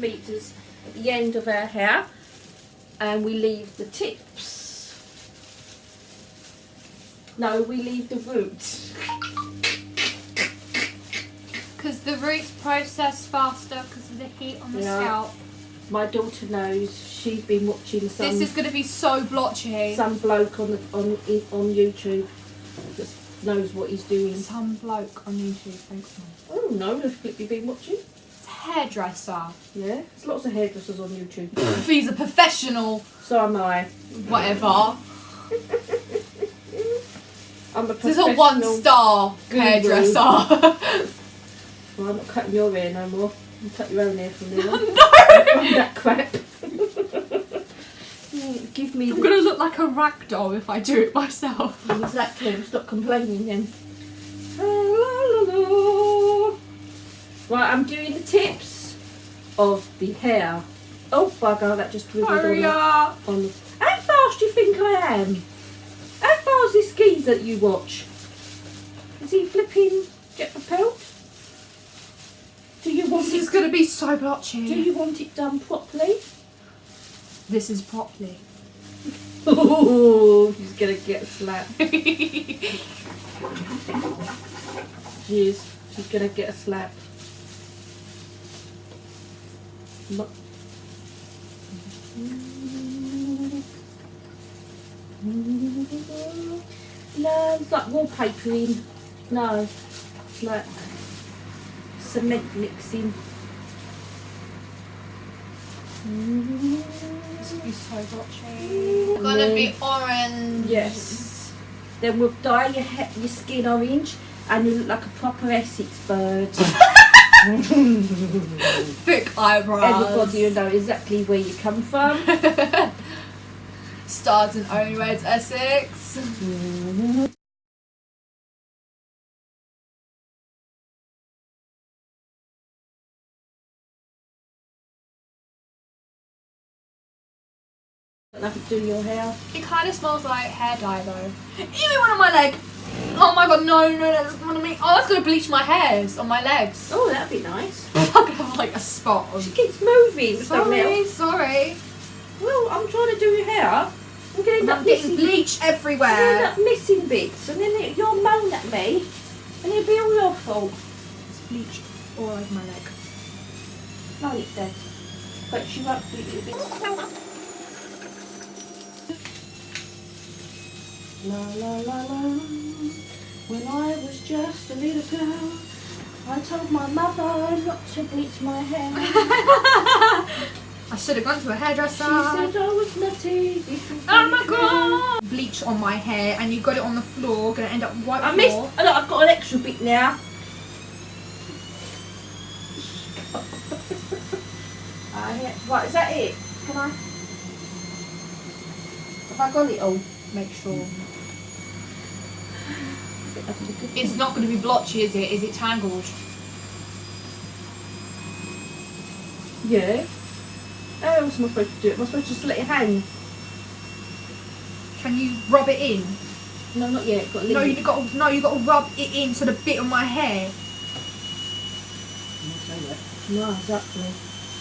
meters at the end of our hair, and we leave the tips. No, we leave the roots. Because the roots process faster because of the heat on the scalp. My daughter knows. She's been watching some. This is going to be so blotchy. Some bloke on YouTube that knows what he's doing. Some bloke on YouTube. Thanks, Mum. Oh no, the flip you've been watching? It's a hairdresser. Yeah, there's lots of hairdressers on YouTube. He's a professional. So am I. Whatever. I'm a This is professional. a 1-star hairdresser. Well, I'm not cutting your hair no more. You cut your own hair from now on. No! That crap. Give me. I'm gonna look like a ragdoll if I do it myself. Exactly. Stop complaining then. La, la, la. Right, I'm doing the tips of the hair. Oh bugger! That just twiddled Hurry on up! the. How fast do you think I am? How far is this geezer that you watch? Is he flipping jet propelled? Do you want This it? is gonna be so blotchy. Do you want it done properly? This is properly. Oh, she's gonna get slapped. She is. She's gonna get a slap. Look. No, it's like wallpapering. No, it's like cement mixing. This will be so blotchy. Gonna be orange. Yes. Then we'll dye your skin orange and you look like a proper Essex bird. Thick eyebrows. Everybody will know exactly where you come from. Stars and only words Essex. Nothing to do your hair. It kind of smells like hair dye though. Even one on my leg. Oh my god, no, that's gonna me. Oh, it's gonna bleach my hairs on my legs. Oh, that'd be nice. I'm gonna have like a spot on. She keeps moving. Sorry. Well, I'm trying to do your hair. I'm gonna end up I'm getting missing bleach I'm gonna end everywhere. up missing bits, and then you'll moan at me, and it'll be all your fault. It's bleach all over my leg. No, it's dead. But she won't do it a bit. La la la la. When I was just a little girl, I told my mother not to bleach my hair. I should have gone to a hairdresser. She said I was nutty. This is Oh my god! Bleach on my hair, and you got it on the floor. Gonna end up white I floor. missed. Oh, look, I've got an extra bit now. Right, is that it? Can I? Have I got it all? Make sure. It's not going to be blotchy, is it? Is it tangled? Yeah. How else am I supposed to do it? Am I supposed to just let it hang? Can you rub it in? No, not yet. Got to leave No, it. you got to rub it into the bit of my hair. No, exactly.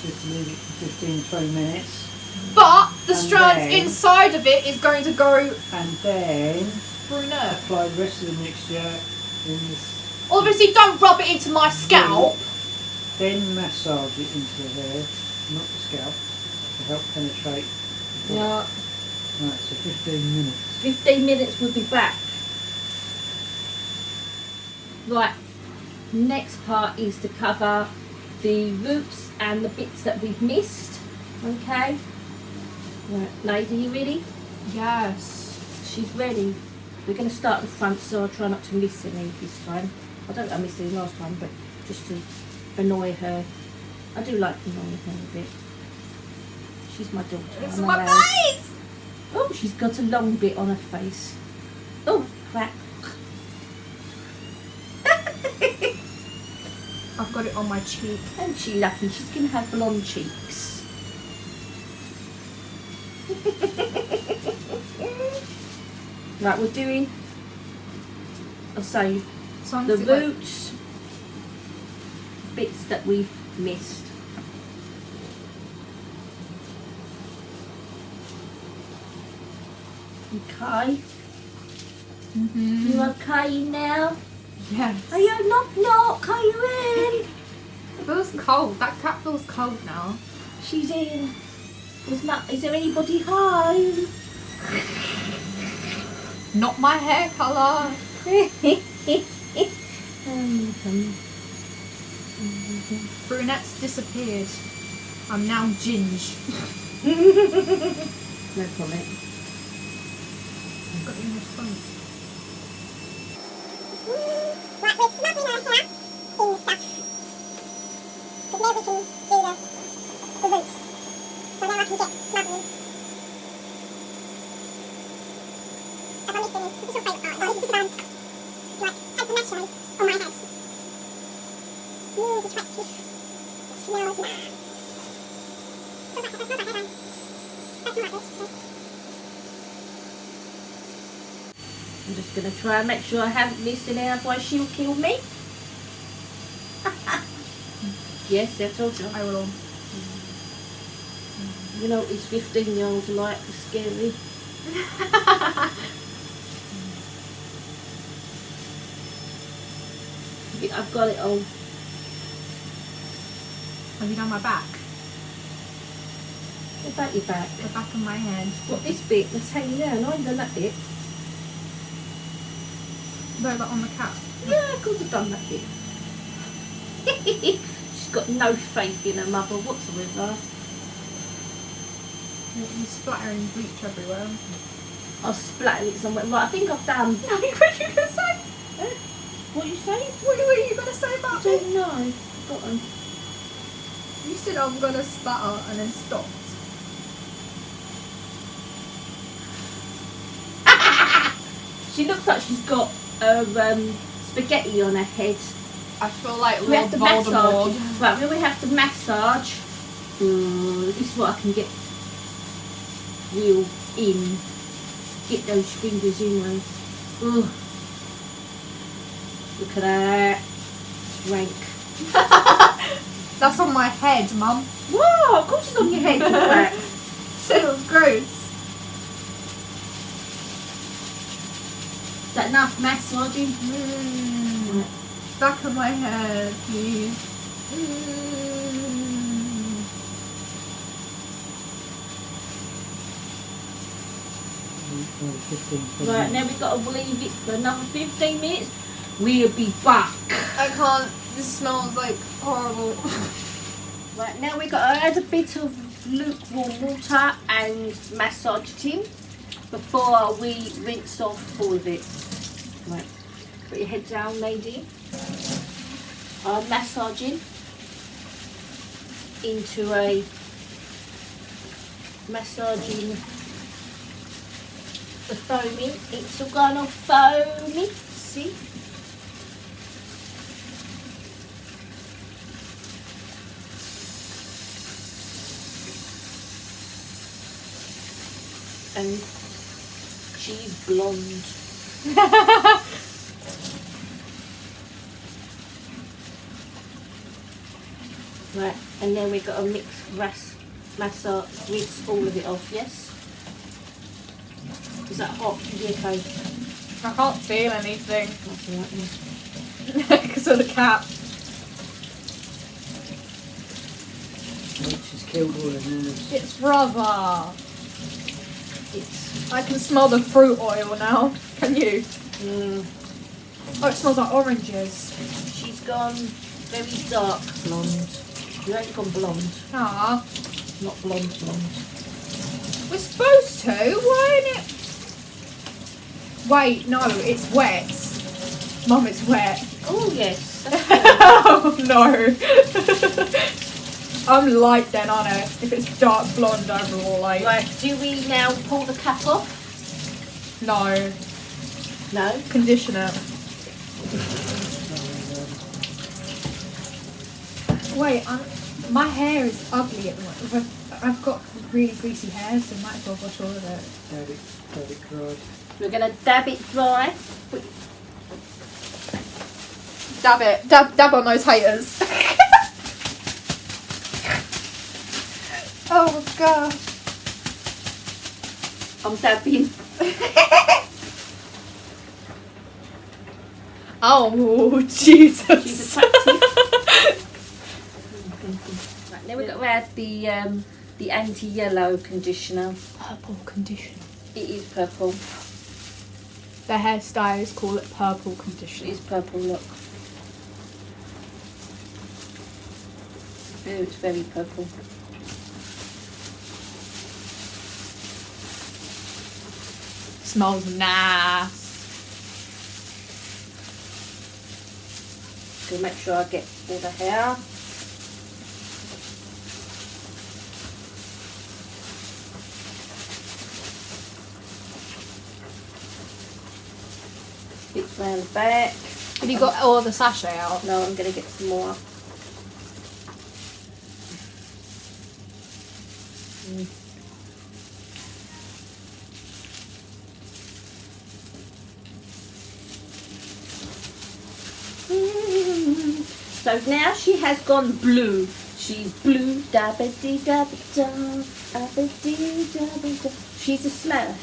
Just leave it for 15-20 minutes. But the And strands then- inside of it is going to go And then brunette. apply the rest of the mixture in this. Obviously, don't rub it into my scalp. Then massage it into the hair, not the scalp, to help penetrate the product. Yeah. Right, so 15 minutes. 15 minutes, we'll be back. Right. Next part is to cover the roots and the bits that we've missed. Okay. Right, lady, you ready? Yes. She's ready. We're going to start at the front, so I'll try not to miss any this time. I don't think I missed any last time, but just to annoy her. I do like annoying her a bit. She's my daughter. It's I'm my allowed. face! Oh, she's got a long bit on her face. Oh, crap. I've got it on my cheek. Isn't she lucky? She's going to have blonde cheeks. Right, we're doing, I'll say, the roots, bits that we've missed. Okay. Mm-hmm. You okay now? Yes. Are you knock? Are you in? It feels cold. That cat feels cold now. She's in. Is there anybody home? Not my hair colour. Brunette's disappeared. I'm now ginge. No comment. I've got you in the front. Right, we're snubbing our hair in stuff. Because now we can do the roots. So now I can get snubbing. Have I missed any? This is your favourite part. No, this is like paper mache on my head. Ooh, the twat. It smells nice. That's not my head. That's not it. I'm just going to try and make sure I haven't missed any, otherwise she'll kill me. Yes, I told you. I will. You know what these 15-year-olds are like, they're scary. I've got it all. Have you done my back? What about your back? The back of my head. What, this bit that's hanging down? I haven't done that bit. No, but on the cap. Yeah, of course I've done that bit. She's got no faith in her mother whatsoever. You're splattering bleach everywhere. I'll splatter it somewhere. Right, I think I've done. No, what are you going to say? What are you saying? What were you going to say I about don't me? know. I've forgotten. You said I'm going to splatter and then stopped. She looks like she's got spaghetti on her head. I feel like We have Lord to Voldemort. massage. Right, then we have to massage. This is what I can get real in. Get those fingers in there. Ugh. Look at that. Rank. That's on my head, Mum. Whoa, of course it's on your head. Look at that. It was gross. Is that enough massaging? Mm. Back of my head, please. Right, now we've got to leave it for another 15 minutes. We'll be back. I can't. This smells like horrible. Right, now we've got to add a bit of lukewarm water and massage it in before we rinse off all of it. Right, put your head down, lady. I'm massaging into a massaging the foaming. It's all gone all foamy. See? And she's blonde. Right, and then we've got to massage, rinse all of it off, yes? Is that hot? Is it okay? I can't feel anything That's alright, yeah. because of the cap. She's killed all of them. It's rubber. It's, I can smell the fruit oil now. Can you? mm, Oh, it smells like oranges. she's gone very dark blonde. You ain't gone blonde. Ah, Not blonde. we're supposed to. Why ain't it? Wait, no, it's wet. Mum, it's wet. Oh yes. That's good. Oh no. I'm light then, aren't I? If it's dark blonde overall, like. Right, do we now pull the cap off? No. No. Conditioner. Wait, my hair is ugly at the moment. I've got really greasy hair, so I might as well wash all of it. Dab it dry. We're going to dab it dry. Dab it. Dab on those haters. Oh gosh. I'm dabbing. Oh, Jesus. She's attractive. Right, now we've got to add the anti-yellow conditioner. Purple conditioner. It is purple. The hairstylists call it purple conditioner. It is purple, look. Oh, it's very purple. Smells nice. So make sure I get all the hair. Bits round the back. Have you got all the sachet out? No, I'm going to get some more. So now she has gone blue. She's blue, dabba dee dabba da, dabba dee dabba da. She's a Smurf.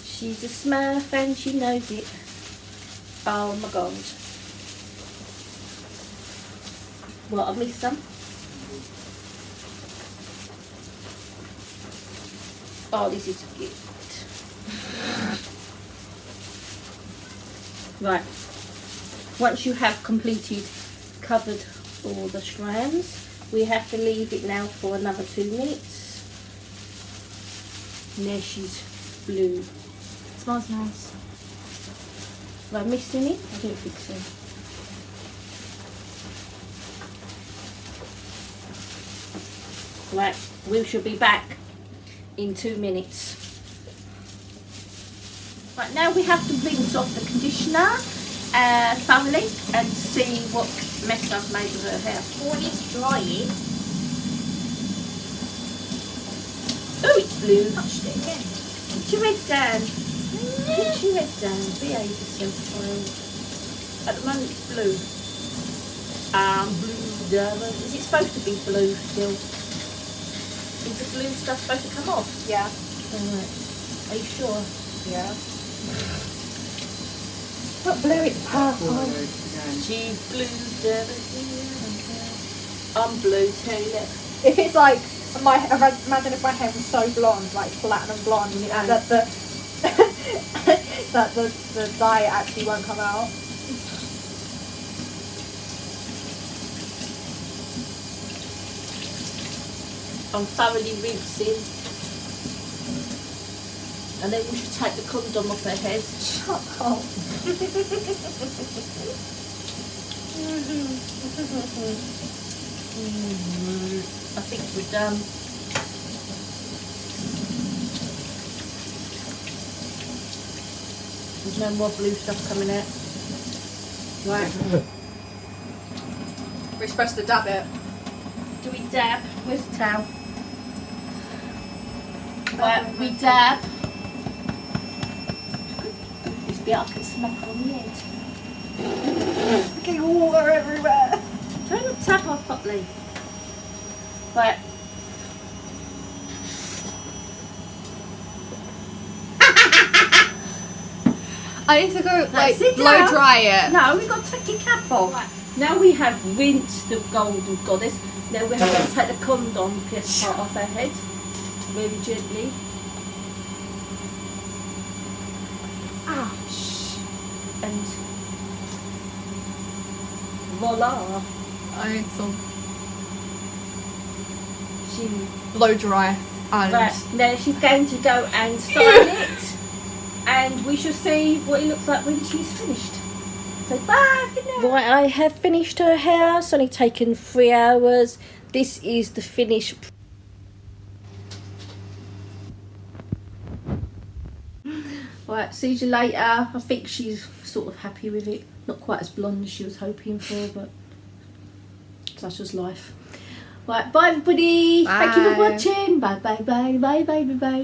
She's a Smurf and she knows it. Oh my god. What, I missed some? Oh, this is a gift. Right. Once you have covered all the strands, we have to leave it now for another 2 minutes. And there she's blue. Smells nice. Have I missed any? I don't think so. Right, we shall be back in 2 minutes. Right, now we have to rinse off the conditioner thoroughly and see what mess I've made with her hair. Oh, I need to dry it. Oh, it's blue. Touched it again. Put your head down. Put your head down. Behave yourself, child. At the moment it's blue. Blue, darling. Is it supposed to be blue still? Is the blue stuff supposed to come off? Yeah. Alright. Are you sure? Yeah. What blue it's purple. Again. She's blue, I'm blue too, look. If it's like imagine if my hair was so blonde, like platinum blonde, Yeah. that the that the dye actually won't come out. I'm thoroughly rinsing. And then we should take the condom off her head. Shut up. I think we're done. There's no more blue stuff coming out. Right. We're supposed to dab it. Do we dab? Where's the towel? Right, we dab. This bit I can smack on the head. Fucking water everywhere. Try not to tap her properly. Right. I need to go like sit blow down. dry it. No, we've got to take your cap off. Right. Now we have rinsed the golden goddess. Now we have to take the condom piece part off her head. Very gently. Ouch. And voila. I need some She blow dry and right, now she's going to go and style it. And we shall see what it looks like when she's finished. So bye for now. Right, I have finished her hair. It's only taken 3 hours. This is the finished. Right, see you later. I think she's sort of happy with it. Not quite as blonde as she was hoping for, but such was life. Right, bye everybody. Thank you for Bye. watching. Bye, bye, bye, bye, bye, bye, bye.